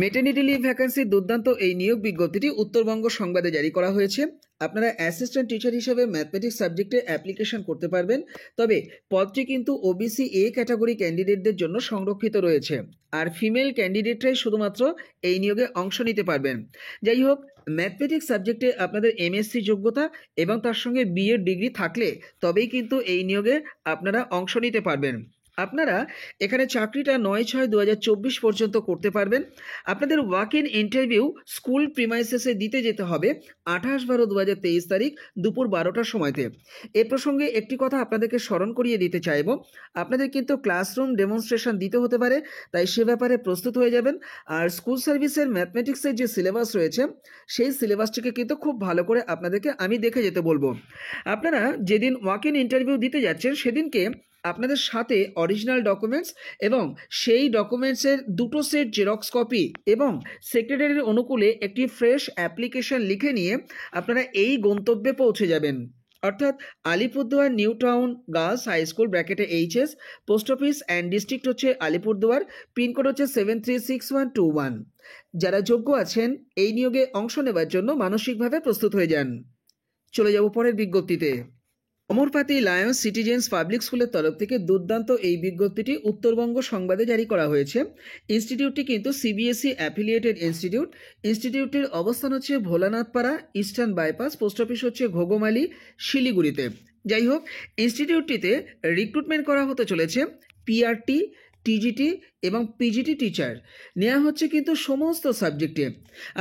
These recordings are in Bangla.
মেটার্নিটি লিভ ভ্যাকেন্সির দুর্দান্ত এই নিয়োগ বিজ্ঞপ্তিটি উত্তরবঙ্গ সংবাদে জারি করা হয়েছে। আপনারা অ্যাসিস্ট্যান্ট টিচার হিসেবে ম্যাথমেটিক্স সাবজেক্টে অ্যাপ্লিকেশন করতে পারবেন, তবে পদটি কিন্তু ওবিসি এ ক্যাটাগরি ক্যান্ডিডেটদের জন্য সংরক্ষিত রয়েছে, আর ফিমেল ক্যান্ডিডেটরাই শুধুমাত্র এই নিয়োগে অংশ নিতে পারবেন। যাই হোক, ম্যাথমেটিক্স সাবজেক্টে আপনাদের এমএসসি যোগ্যতা এবং তার সঙ্গে বিএড ডিগ্রি থাকলে তবেই কিন্তু এই নিয়োগে আপনারা অংশ নিতে পারবেন। আপনারা এখানে চাকরিটা 9/6/2024 পর্যন্ত করতে পারবেন। আপনাদের ওয়াক ইন ইন্টারভিউ স্কুল প্রিমাইসেসে দিতে যেতে হবে 28/12/2023 তারিখ দুপুর 12টার সময়তে। এ প্রসঙ্গে একটি কথা আপনাদেরকে স্মরণ করিয়ে দিতে চাইব, আপনাদের কিন্তু ক্লাসরুম ডেমনস্ট্রেশন দিতে হতে পারে, তাই সে ব্যাপারে প্রস্তুত হয়ে যাবেন। আর স্কুল সার্ভিসের ম্যাথমেটিক্সের যে সিলেবাস রয়েছে সেই সিলেবাসটিকে কিন্তু খুব ভালো করে আপনাদেরকে আমি দেখে যেতে বলবো। আপনারা যেদিন ওয়াক ইন ইন্টারভিউ দিতে যাচ্ছেন সেদিনকে আপনাদের সাথে অরিজিনাল ডকুমেন্টস এবং সেই ডকুমেন্টসের 2টো সেট জেরক্স কপি এবং সেক্রেটারির অনুকূলে একটি ফ্রেশ অ্যাপ্লিকেশন লিখে নিয়ে আপনারা এই গন্তব্যে পৌঁছে যাবেন, অর্থাৎ Alipurduar new town girls high school ব্র্যাকেটে HS, post office and district হচ্ছে আলিপুরদুয়ার, পিনকোড হচ্ছে 736121। যারা যোগ্য আছেন এই নিয়োগে অংশ নেবার জন্য মানসিকভাবে প্রস্তুত হয়ে যান। চলে যাব পরের বিজ্ঞপ্তিতে। অমরপাতি লায়ন্স সিটিজেন্স পাবলিক স্কুলের তরফ থেকে দুর্দান্ত এই বিজ্ঞপ্তিটি উত্তরবঙ্গ সংবাদে জারি করা হয়েছে। ইনস্টিটিউটটি কিন্তু সিবিএসই অ্যাফিলিয়েটেড ইনস্টিটিউট। ইনস্টিটিউটটির অবস্থান হচ্ছে ভোলানাথপাড়া, ইস্টার্ন বাইপাস, পোস্ট অফিস হচ্ছে ঘোগমালি, শিলিগুড়িতে। যাই হোক, ইনস্টিটিউটটিতে রিক্রুটমেন্ট করা হতে চলেছে পিআরটি, টিজিটি এবং পিজিটি টিচার। নেওয়া হচ্ছে কিন্তু সমস্ত সাবজেক্টে।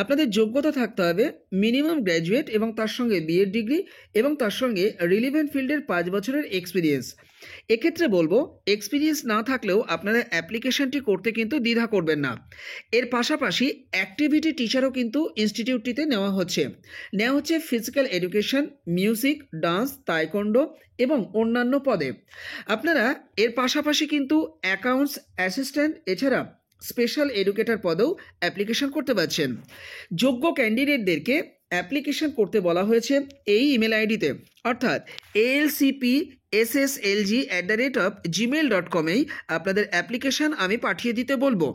আপনাদের যোগ্যতা থাকতে হবে মিনিমাম গ্র্যাজুয়েট এবং তার সঙ্গে বিএড ডিগ্রি এবং তার সঙ্গে রিলিভেন্ট ফিল্ডের 5 বছরের এক্সপিরিয়েন্স। এক্ষেত্রে বলবো, এক্সপিরিয়েন্স না থাকলেও আপনারা অ্যাপ্লিকেশনটি করতে কিন্তু দ্বিধা করবেন না। এর পাশাপাশি অ্যাক্টিভিটি টিচারও কিন্তু ইনস্টিটিউটটিতে নেওয়া হচ্ছে physical education, music, dance, taekwondo এবং অন্যান্য পদে। আপনারা এর পাশাপাশি কিন্তু অ্যাকাউন্টস অ্যাসিস্ট্যান্ট এছাড়া স্পেশাল এডুকেটর পদেও অ্যাপ্লিকেশন করতে পারছেন। যোগ্য ক্যান্ডিডেটদেরকে অ্যাপ্লিকেশন করতে বলা হয়েছে এই ইমেল আইডিতে, অর্থাৎ alcpsslg@gmail.com-এই আপনাদের অ্যাপ্লিকেশন আমি পাঠিয়ে দিতে বলবো।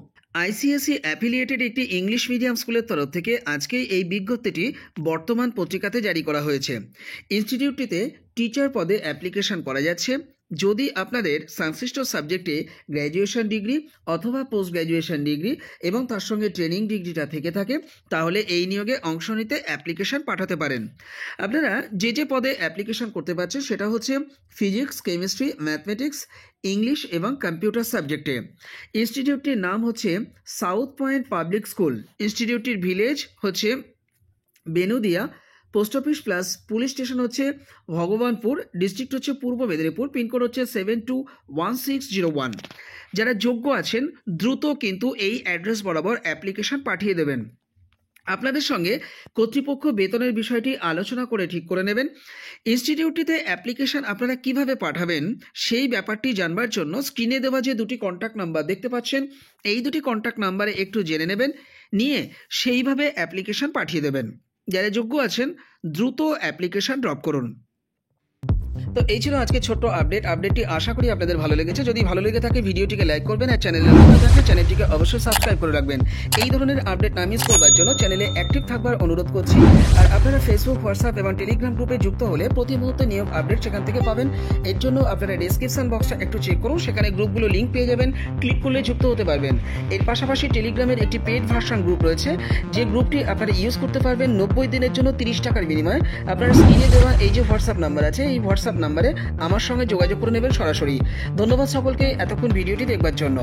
আইসিএসই অ্যাফিলিয়েটেড একটি ইংলিশ মিডিয়াম স্কুলের তরফ থেকে আজকে এই বিজ্ঞপ্তিটি বর্তমান পত্রিকাতে জারি করা হয়েছে। ইনস্টিটিউটটিতে টিচার পদে অ্যাপ্লিকেশন করা যাচ্ছে। যদি আপনাদের সংশ্লিষ্ট সাবজেক্টে গ্র্যাজুয়েশন ডিগ্রি অথবা পোস্ট গ্র্যাজুয়েশন ডিগ্রি এবং তার সঙ্গে ট্রেনিং ডিগ্রিটা থেকে থাকে তাহলে এই নিয়োগে অংশ নিতে অ্যাপ্লিকেশন পাঠাতে পারেন। আপনারা যে পদে অ্যাপ্লিকেশন করতে পারছেন সেটা হচ্ছে ফিজিক্স, কেমিস্ট্রি, ম্যাথমেটিক্স, ইংলিশ এবং কম্পিউটার সাবজেক্টে। ইনস্টিটিউটটির নাম হচ্ছে সাউথ পয়েন্ট পাবলিক স্কুল। ইনস্টিটিউটটির ভিলেজ হচ্ছে Benudia, post office plus police station হচ্ছে ভগবানপুর, ডিস্ট্রিক্ট হচ্ছে পূর্ব মেদিনীপুর, পিনকোড হচ্ছে 721601। যারা যোগ্য আছেন দ্রুত কিন্তু এই অ্যাড্রেস বরাবর অ্যাপ্লিকেশন পাঠিয়ে দেবেন। আপনাদের সঙ্গে কর্তৃপক্ষ বেতনের বিষয়টি আলোচনা করে ঠিক করে নেবেন। ইনস্টিটিউটটিতে অ্যাপ্লিকেশন আপনারা কিভাবে পাঠাবেন সেই ব্যাপারটি জানবার জন্য স্ক্রিনে দেওয়া যে 2টি কন্ট্যাক্ট নাম্বার দেখতে পাচ্ছেন, এই 2টি কন্ট্যাক্ট নাম্বারে একটু জেনে নেবেন, নিয়ে সেইভাবে অ্যাপ্লিকেশন পাঠিয়ে দেবেন। যারা যোগ্য আছেন দ্রুত অ্যাপ্লিকেশন ড্রপ করুন। তো এই ছিল আজকে ছোট্ট আপডেটটি আশা করি আপনাদের ভালো লেগেছে। যদি ভালো লেগে থাকে ভিডিওটিকে লাইক করবেন, আর চ্যানেলে নতুন থাকলে চ্যানেলটিকে অবশ্যই সাবস্ক্রাইব করে রাখবেন। এই ধরনের আপডেট না মিস করবার জন্য চ্যানেলে অ্যাক্টিভ থাকবার অনুরোধ করছি। আর আপনারা ফেসবুক, হোয়াটসঅ্যাপ এবং টেলিগ্রাম গ্রুপে যুক্ত হলে প্রতি মুহূর্তে নিয়োগ আপডেট সেখান থেকে পাবেন। এর জন্য আপনারা ডেসক্রিপশন বক্সটা একটু চেক করুন, সেখানে গ্রুপগুলো লিঙ্ক পেয়ে যাবেন, ক্লিক করলে যুক্ত হতে পারবেন। এর পাশাপাশি টেলিগ্রামের একটি পেড ভার্সন গ্রুপ রয়েছে, যে গ্রুপটি আপনারা ইউজ করতে পারবেন 90 দিনের জন্য 30 টাকার বিনিময়ে। আপনারা স্ক্রিনে দেওয়া এই যে হোয়াটসঅ্যাপ নাম্বার আছে, এই হোয়াটসঅ্যাপ নাম্বারে আমার সঙ্গে যোগাযোগ করে নেবেন সরাসরি। ধন্যবাদ সকলকে এতক্ষণ ভিডিওটি দেখবার জন্য।